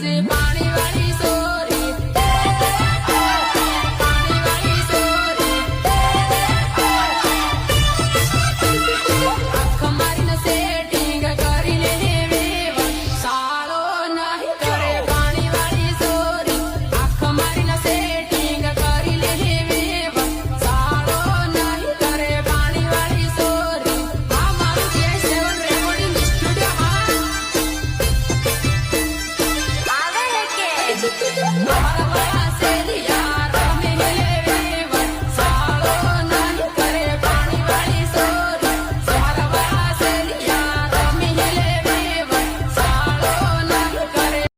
છે પાણી વાળી સોરી પાણી વાળી સોરી આંખ મારીને સેટિંગ કરીને વેવા સાળો નહીં કરે પાણી વાળી સોરી આંખ મારીને સેટિંગ કરીને વેવા સાળો નહીં કરે પાણી વાળી સોરી આ મારું જે સેવન રેકોર્ડિંગ સ્ટુડિયો આવે કે